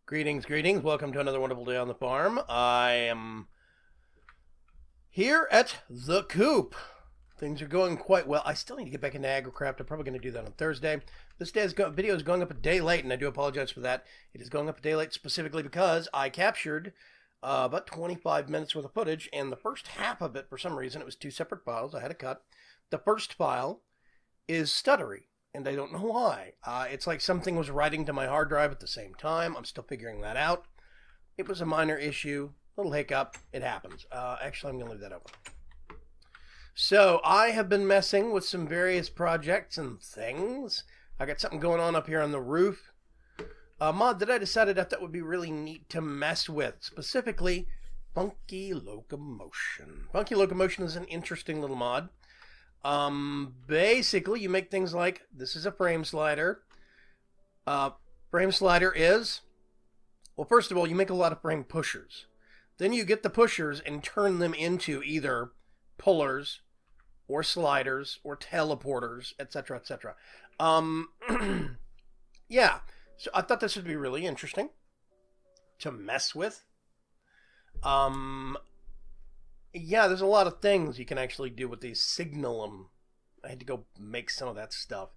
Greetings, greetings. Welcome to another wonderful day on the farm. I am here at the coop. Things are going quite well. I still need to get back into AgroCraft. I'm probably going to do that on Thursday. This video is going up a day late, and I do apologize for that. It is going up a day late specifically because I captured about 25 minutes worth of footage, and the first half of it, for some reason, it was two separate files I had to cut. The first file is stuttery, and I don't know why. It's like something was writing to my hard drive at the same time. I'm still figuring that out. It was a minor issue, little hiccup. It happens. Actually, I'm going to leave that open. So I have been messing with some various projects and things. I got something going on up here on the roof. A mod that I decided I thought would be really neat to mess with, specifically Funky Locomotion. Funky Locomotion is an interesting little mod. Basically, you make things like, this is a frame slider. Frame slider is, well, first of all, you make a lot of frame pushers. Then you get the pushers and turn them into either pullers or sliders or teleporters, etc., etc. Yeah, so I thought this would be really interesting to mess with. Yeah, there's a lot of things you can actually do with these. Signal them. I had to go make some of that stuff.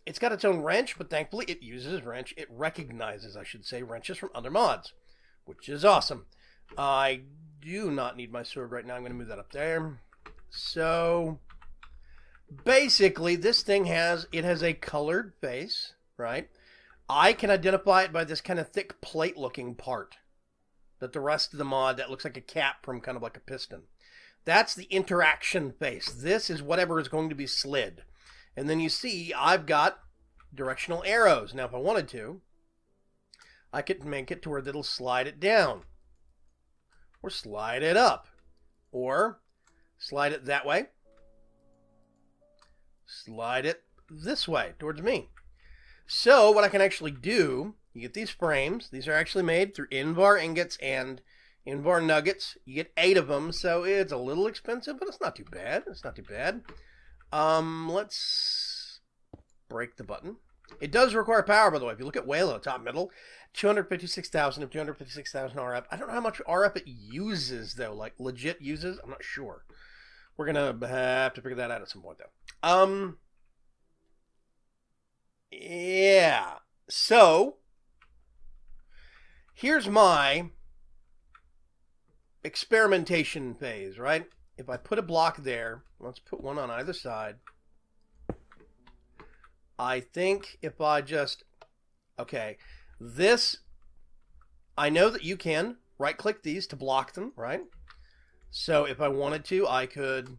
It's got its own wrench, but thankfully it uses wrench. It recognizes, I should say, wrenches from other mods, which is awesome. I do not need my sword right now. I'm going to move that up there. So, basically, this thing has a colored face, right? I can identify it by this kind of thick plate-looking part that the rest of the mod that looks like a cap from kind of like a piston. That's the interaction face. This is whatever is going to be slid. And then you see I've got directional arrows. Now if I wanted to, I could make it to where it'll slide it down. Or slide it up. Or slide it that way. Slide it this way towards me. So what I can actually do, you get these frames. These are actually made through Invar ingots and Invar nuggets. You get 8 of them, so it's a little expensive, but it's not too bad. It's not too bad. Let's break the button. It does require power, by the way. If you look at Waylo, top middle, 256,000 of 256,000 RF. I don't know how much RF it uses, though. Like, legit uses? I'm not sure. We're going to have to figure that out at some point, though. Yeah. So, here's my experimentation phase, right? If I put a block there, let's put one on either side. I think if I just, okay, this, I know that you can right-click these to block them, right? So if I wanted to, I could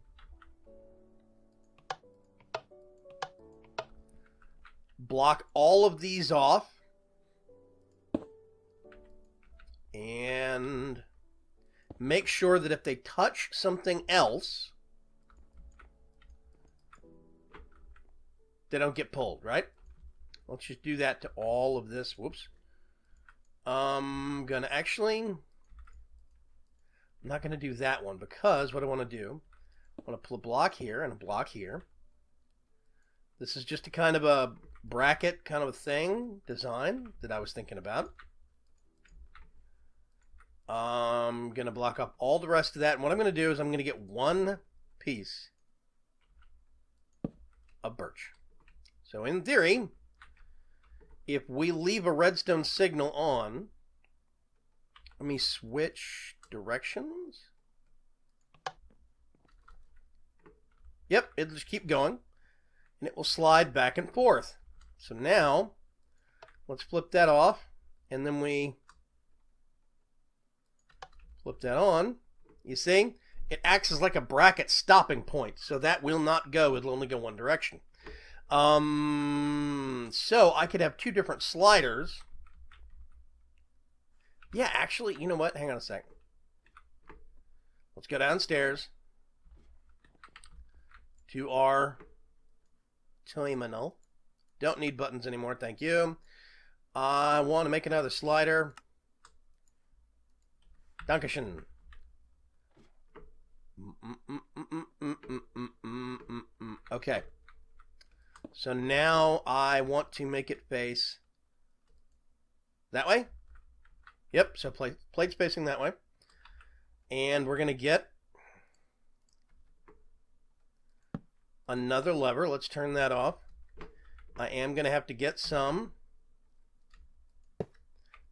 block all of these off and make sure that if they touch something else, they don't get pulled, right? Let's just do that to all of this. Whoops. I'm not gonna do that one because what I want to do, I want to pull a block here and a block here. This is just a kind of a bracket kind of a thing, design that I was thinking about. I'm going to block off all the rest of that. And what I'm going to do is I'm going to get one piece of birch. So in theory, if we leave a redstone signal on, let me switch directions. Yep, it'll just keep going. And it will slide back and forth. So now, let's flip that off. And then we flip that on. You see? It acts as like a bracket stopping point. So that will not go. It'll only go one direction. So I could have 2 different sliders. Yeah, actually, you know what? Hang on a sec. Let's go downstairs to our terminal. Don't need buttons anymore, thank you. I want to make another slider. Dankeschön. Okay. So now I want to make it face That way? Yep, so plate spacing that way. And we're going to get another lever. Let's turn that off. I am going to have to get some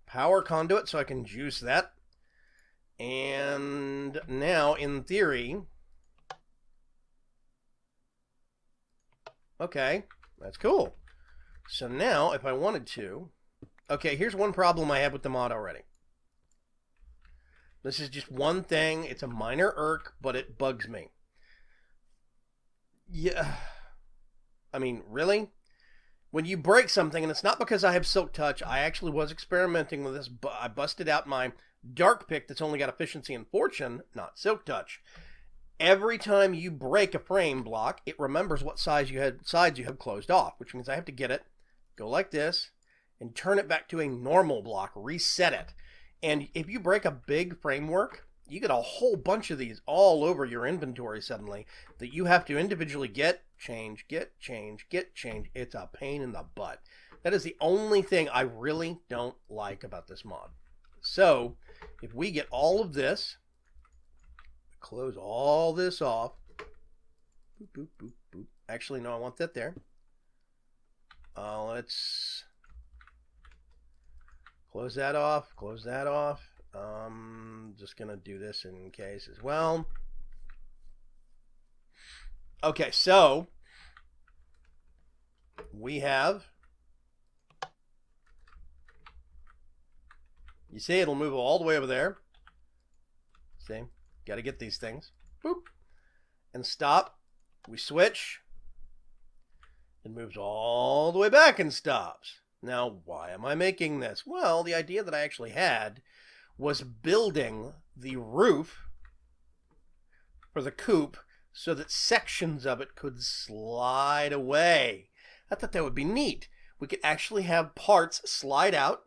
power conduit so I can juice that. And now, in theory... Okay, that's cool. So now, if I wanted to... Okay, here's one problem I have with the mod already. This is just one thing. It's a minor irk, but it bugs me. Yeah. I mean, really? When you break something, and it's not because I have Silk Touch, I actually was experimenting with this. I busted out my Dark Pick that's only got Efficiency and Fortune, not Silk Touch. Every time you break a frame block, it remembers what sides you have closed off, which means I have to get it, go like this, and turn it back to a normal block, reset it. And if you break a big framework, you get a whole bunch of these all over your inventory suddenly that you have to individually get, change, get, change, get, change. It's a pain in the butt. That is the only thing I really don't like about this mod. So, if we get all of this, close all this off. Boop, boop, boop, boop. Actually, no, I want that there. Let's close that off, close that off. Just gonna do this in case as well. Okay, so we have, you see it'll move all the way over there. See, got to get these things. Boop. And stop. We switch. It moves all the way back and stops. Now, why am I making this? Well, the idea that I actually had was building the roof for the coupe so that sections of it could slide away. I thought that would be neat. We could actually have parts slide out.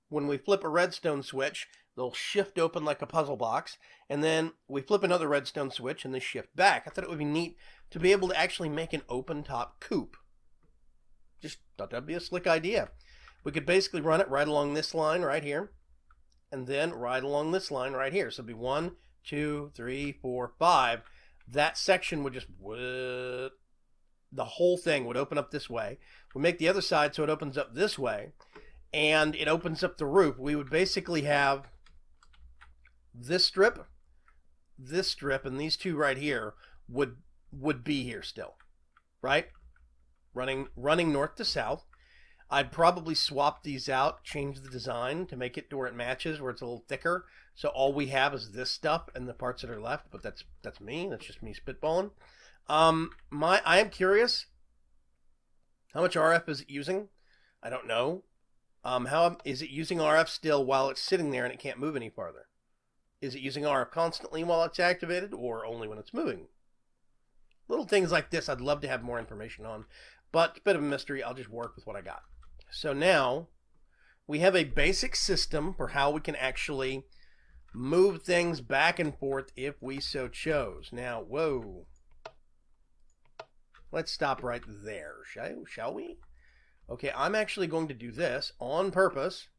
When we flip a redstone switch, they'll shift open like a puzzle box, and then we flip another redstone switch and they shift back. I thought it would be neat to be able to actually make an open top coupe. Just thought that'd be a slick idea. We could basically run it right along this line right here, and then right along this line right here. So it'd be 1, 2, 3, 4, 5. That section would just, the whole thing would open up this way. We make the other side so it opens up this way, and it opens up the roof. We would basically have this strip, and these two right here would be here still, right? Running north to south. I'd probably swap these out, change the design to make it to where it matches, where it's a little thicker. So all we have is this stuff and the parts that are left. But that's me. That's just me spitballing. I am curious. How much RF is it using? I don't know. How is it using RF still while it's sitting there and it can't move any farther? Is it using RF constantly while it's activated, or only when it's moving? Little things like this I'd love to have more information on, but it's a bit of a mystery. I'll just work with what I got. So now we have a basic system for how we can actually move things back and forth if we so chose. Now, whoa. Let's stop right there, shall we? Okay, I'm actually going to do this on purpose.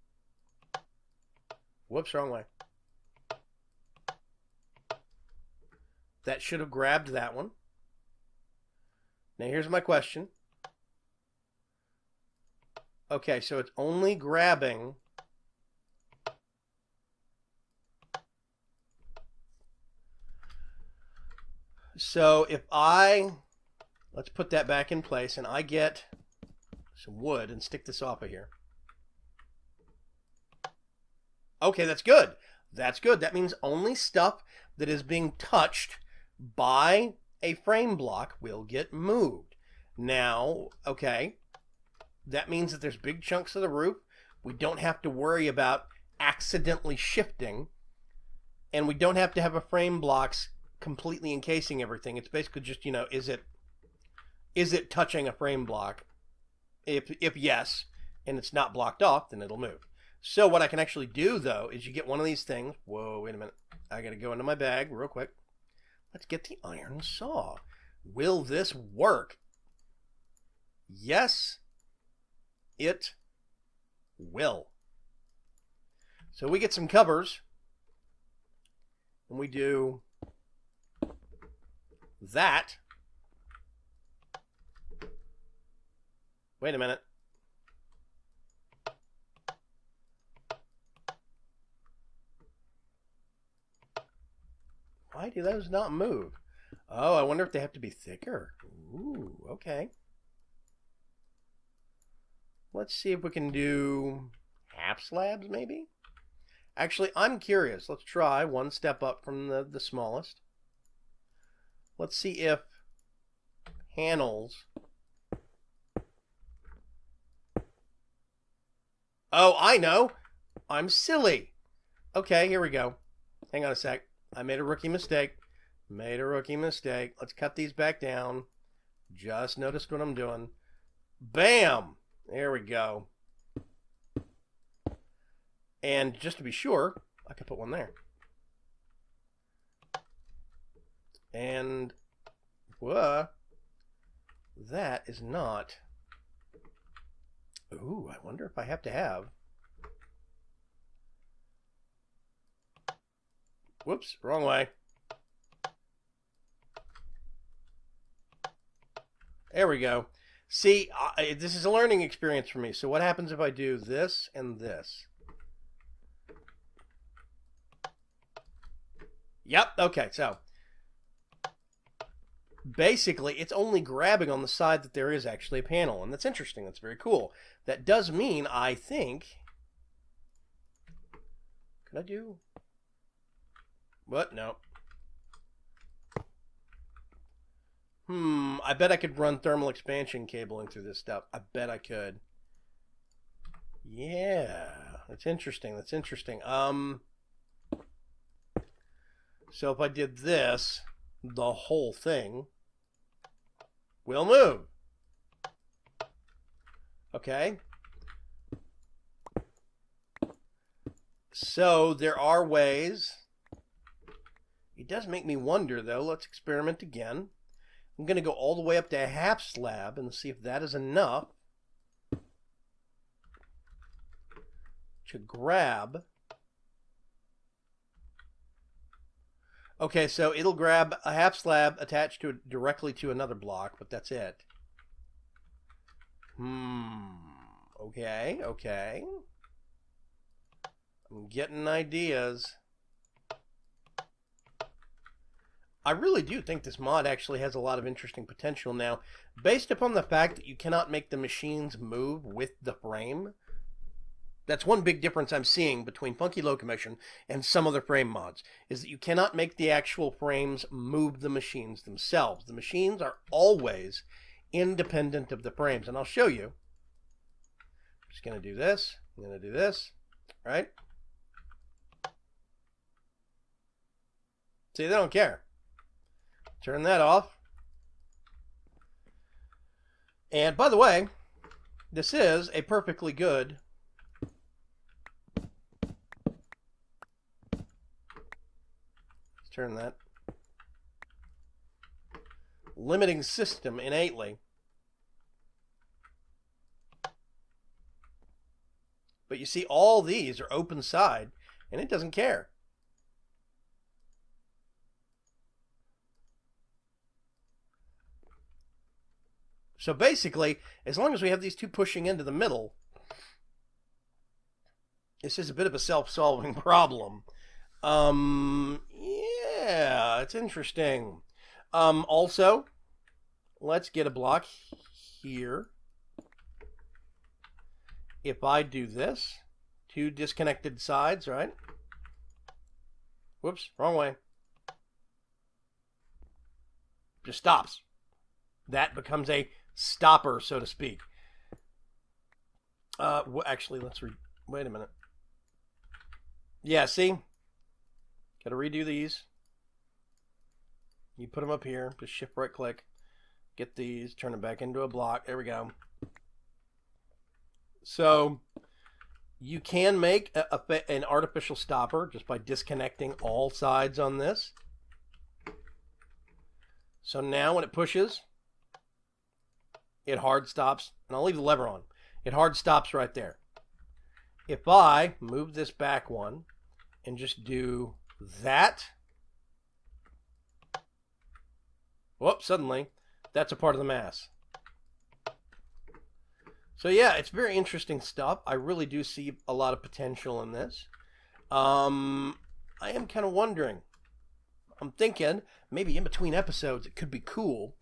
Whoops, wrong way. That should have grabbed that one. Now here's my question. Okay, so it's only grabbing so if let's put that back in place and I get some wood and stick this off of here. Okay, that's good. That's good. That means only stuff that is being touched by a frame block will get moved. Now, okay, that means that there's big chunks of the roof we don't have to worry about accidentally shifting, and we don't have to have a frame blocks completely encasing everything. It's basically just, is it touching a frame block? If yes, and it's not blocked off, then it'll move. So what I can actually do, though, is you get one of these things. Whoa, wait a minute. I got to go into my bag real quick. Let's get the iron saw. Will this work? Yes, it will. So we get some covers, and we do that. Wait a minute. Why do those not move? Oh, I wonder if they have to be thicker. Ooh, okay. Let's see if we can do half slabs, maybe? Actually, I'm curious. Let's try one step up from the smallest. Let's see if panels... Oh, I know. I'm silly. Okay, here we go. Hang on a sec. I made a rookie mistake. Let's cut these back down. Just noticed what I'm doing. Bam! There we go. And just to be sure, I could put one there. And, whoa, that is not... Ooh, I wonder if I have to have... Whoops, wrong way. There we go. See, this is a learning experience for me. So what happens if I do this and this? Yep, okay, so basically it's only grabbing on the side that there is actually a panel, and that's interesting. That's very cool. That does mean, I think... Can I do... What? No. I bet I could run thermal expansion cabling through this stuff. I bet I could. Yeah, that's interesting. That's interesting. So if I did this, the whole thing will move. Okay. So there are ways. It does make me wonder, though. Let's experiment again. I'm going to go all the way up to a half slab and see if that is enough to grab. Okay, so it'll grab a half slab attached to directly to another block, but that's it. Okay, okay. I'm getting ideas. I really do think this mod actually has a lot of interesting potential now, based upon the fact that you cannot make the machines move with the frame. That's one big difference I'm seeing between Funky Locomotion and some other frame mods, is that you cannot make the actual frames move the machines themselves. The machines are always independent of the frames, and I'll show you. I'm just going to do this. I'm going to do this, right? See, they don't care. Turn that off. And by the way, this is a perfectly good turn that limiting system innately. But you see, all these are open side, and it doesn't care. So basically, as long as we have these two pushing into the middle, this is a bit of a self-solving problem. Yeah, it's interesting. Also, let's get a block here. If I do this, two disconnected sides, right? Whoops, wrong way. Just stops. That becomes a stopper, so to speak. Actually, wait a minute. Yeah, see? Gotta redo these. You put them up here, just shift right click, get these, turn them back into a block. There we go. So you can make an artificial stopper just by disconnecting all sides on this. So now when it pushes, it hard stops, and I'll leave the lever on. It hard stops right there. if I move this back one and just do that, whoops, suddenly that's a part of the mass. So yeah, it's very interesting stuff. I really do see a lot of potential in this. I am kind of wondering. I'm thinking maybe in between episodes it could be cool.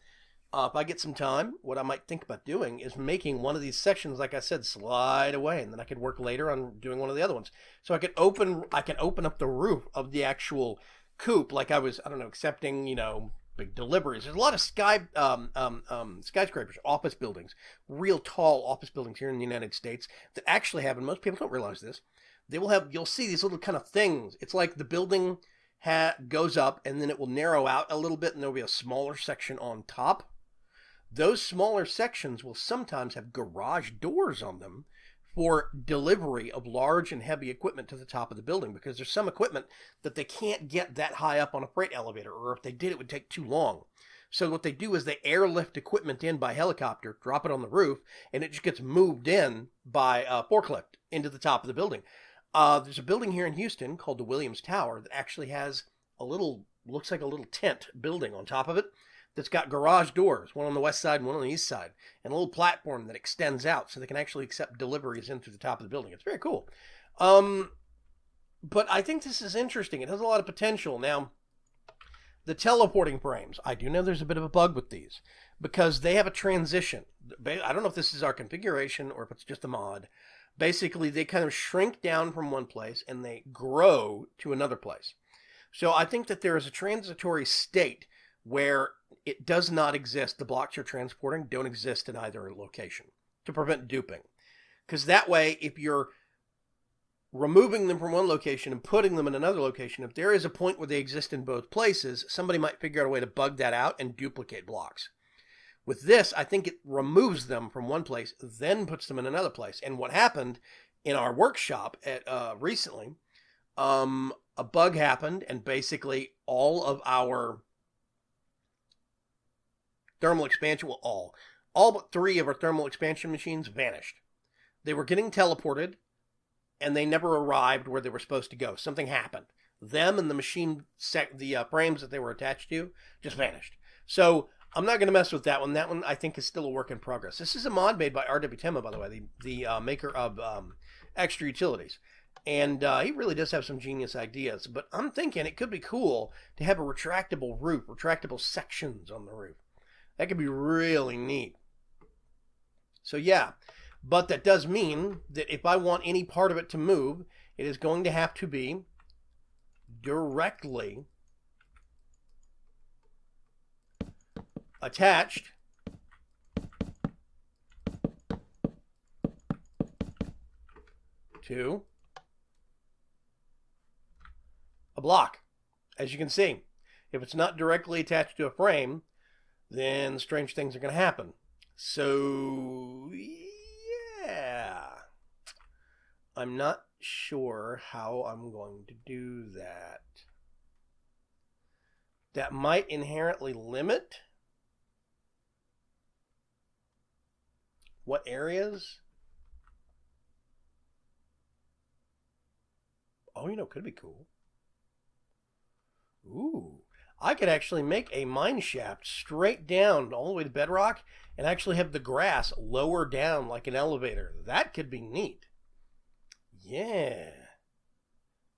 If I get some time, what I might think about doing is making one of these sections, like I said, slide away, and then I could work later on doing one of the other ones. So I can open up the roof of the actual coop, like I don't know, accepting, big deliveries. There's a lot of skyscrapers, office buildings, real tall office buildings here in the United States that actually have, and most people don't realize this, you'll see these little kind of things. It's like the building goes up and then it will narrow out a little bit and there'll be a smaller section on top. Those smaller sections will sometimes have garage doors on them for delivery of large and heavy equipment to the top of the building, because there's some equipment that they can't get that high up on a freight elevator, or if they did, it would take too long. So what they do is they airlift equipment in by helicopter, drop it on the roof, and it just gets moved in by forklift into the top of the building. There's a building here in Houston called the Williams Tower that actually has looks like a little tent building on top of it that's got garage doors, one on the west side and one on the east side, and a little platform that extends out so they can actually accept deliveries in through the top of the building. It's very cool. But I think this is interesting. It has a lot of potential. Now, the teleporting frames, I do know there's a bit of a bug with these because they have a transition. I don't know if this is our configuration or if it's just a mod. Basically, they kind of shrink down from one place and they grow to another place. So I think that there is a transitory state where it does not exist. The blocks you're transporting don't exist in either location to prevent duping. Because that way, if you're removing them from one location and putting them in another location, if there is a point where they exist in both places, somebody might figure out a way to bug that out and duplicate blocks. With this, I think it removes them from one place, then puts them in another place. And what happened in our workshop recently, a bug happened, and basically all of our thermal expansion, all but 3 of our thermal expansion machines vanished. They were getting teleported, and they never arrived where they were supposed to go. Something happened. Them and the machine, the frames that they were attached to, just vanished. So I'm not going to mess with that one. That one, I think, is still a work in progress. This is a mod made by R.W. Tema, by the way, the maker of Extra Utilities. And he really does have some genius ideas. But I'm thinking it could be cool to have a retractable roof, retractable sections on the roof. That could be really neat. So yeah, but that does mean that if I want any part of it to move, it is going to have to be directly attached to a block. As you can see, if it's not directly attached to a frame, then strange things are going to happen. So, yeah. I'm not sure how I'm going to do that. That might inherently limit what areas. Oh, could be cool. Ooh. I could actually make a mine shaft straight down all the way to bedrock and actually have the grass lower down like an elevator. That could be neat. Yeah.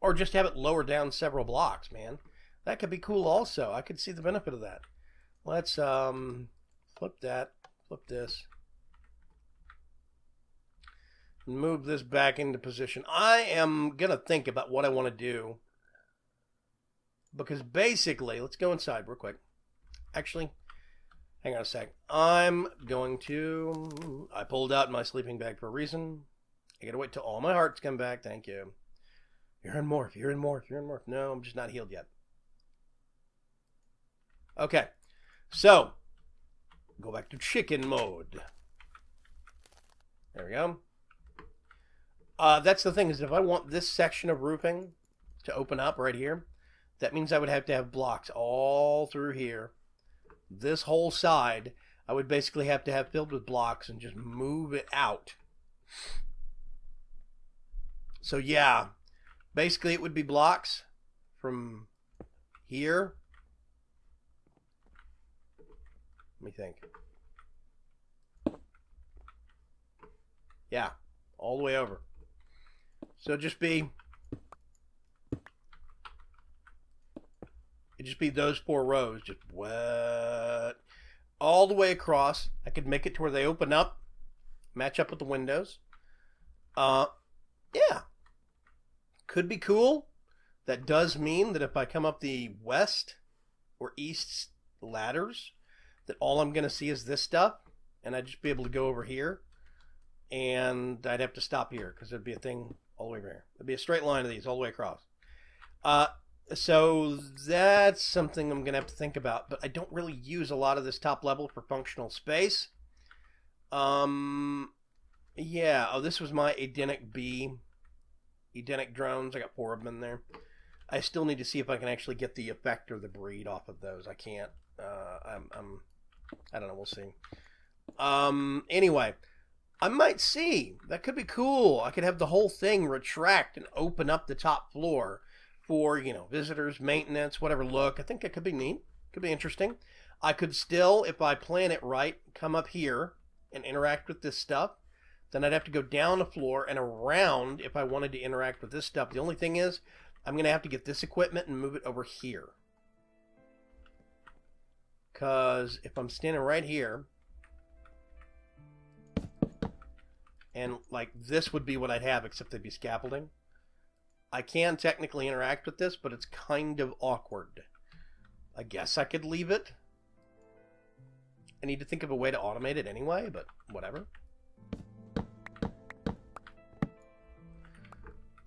Or just have it lower down several blocks, man. That could be cool also. I could see the benefit of that. Let's flip that. Flip this. Move this back into position. I am going to think about what I want to do. Because basically, let's go inside real quick. Actually, hang on a sec. I pulled out my sleeping bag for a reason. I gotta wait till all my hearts come back. Thank you. You're in morph. No, I'm just not healed yet. Okay. So, go back to chicken mode. There we go. That's the thing, is if I want this section of roofing to open up right here, that means I would have to have blocks all through here. This whole side, I would basically have to have filled with blocks and just move it out. So yeah, basically it would be blocks from here. Let me think. Yeah, all the way over. So it'd just be those 4 rows, just what all the way across. I could make it to where they open up, match up with the windows. Yeah, could be cool. That does mean that if I come up the west or east ladders, that all I'm going to see is this stuff, and I'd just be able to go over here, and I'd have to stop here because there'd be a thing all the way over here. There'd be a straight line of these all the way across. So that's something I'm going to have to think about, but I don't really use a lot of this top level for functional space. Yeah, oh, this was my Edenic B. Edenic drones. I got 4 of them in there. I still need to see if I can actually get the effect or the breed off of those. I can't. I don't know. We'll see. Anyway, I might see. That could be cool. I could have the whole thing retract and open up the top floor for, you know, visitors, maintenance, whatever look. I think that could be neat. Could be interesting. I could still, if I plan it right, come up here and interact with this stuff. Then I'd have to go down the floor and around if I wanted to interact with this stuff. The only thing is, I'm going to have to get this equipment and move it over here. Because if I'm standing right here, and like this would be what I'd have, except they'd be scaffolding. I can technically interact with this, but it's kind of awkward. I guess I could leave it. I need to think of a way to automate it anyway, but whatever.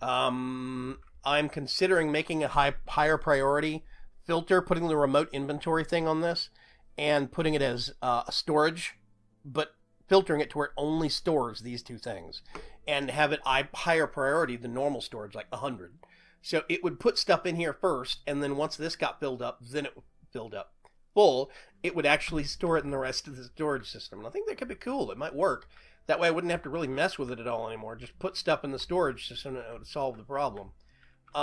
I'm considering making a higher priority filter, putting the remote inventory thing on this, and putting it as a storage, but filtering it to where it only stores these 2 things, and have it higher priority than normal storage, like 100. So it would put stuff in here first, and then once this got filled up, then it would filled up full, it would actually store it in the rest of the storage system. And I think that could be cool. It might work. That way I wouldn't have to really mess with it at all anymore. Just put stuff in the storage system and it would solve the problem. Yeah,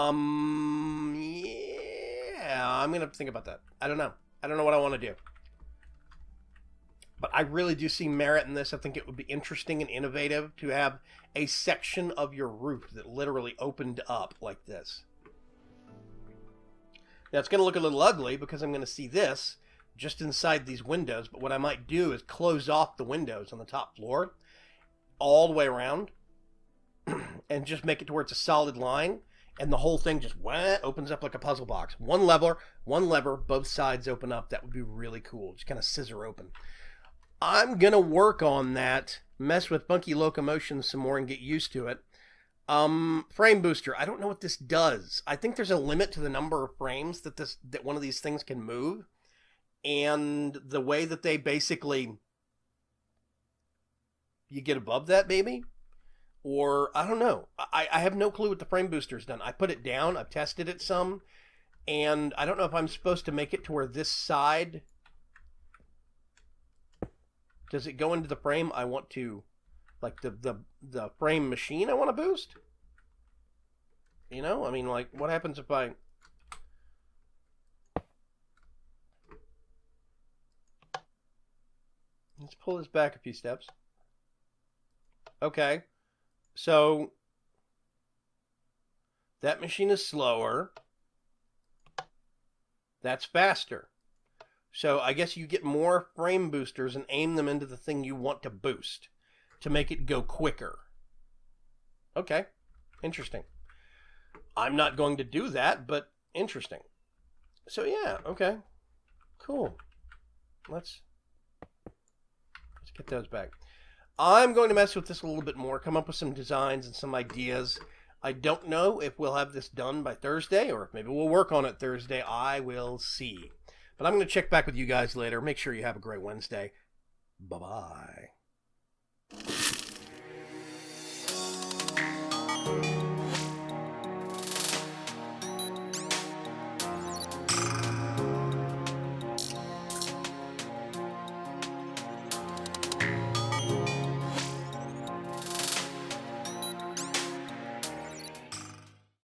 I'm going to have to think about that. I don't know. I don't know what I want to do. But I really do see merit in this. I think it would be interesting and innovative to have a section of your roof that literally opened up like this. Now, it's going to look a little ugly because I'm going to see this just inside these windows. But what I might do is close off the windows on the top floor all the way around and just make it to where it's a solid line. And the whole thing just opens up like a puzzle box. One lever, both sides open up. That would be really cool. Just kind of scissor open. I'm going to work on that, mess with Funky Locomotion some more and get used to it. Frame booster. I don't know what this does. I think there's a limit to the number of frames that one of these things can move. And the way that they basically, you get above that maybe? Or, I don't know. I have no clue what the frame booster's done. I put it down, I've tested it some, and I don't know if I'm supposed to make it to where this side, does it go into the frame I want to, like the frame machine I want to boost? You know, I mean, like, what happens if I... Let's pull this back a few steps. Okay. So, that machine is slower. That's faster. So, I guess you get more frame boosters and aim them into the thing you want to boost to make it go quicker. Okay. Interesting. I'm not going to do that, but interesting. So, yeah. Okay. Cool. Let's get those back. I'm going to mess with this a little bit more, come up with some designs and some ideas. I don't know if we'll have this done by Thursday or if maybe we'll work on it Thursday. I will see. But I'm going to check back with you guys later. Make sure you have a great Wednesday. Bye-bye.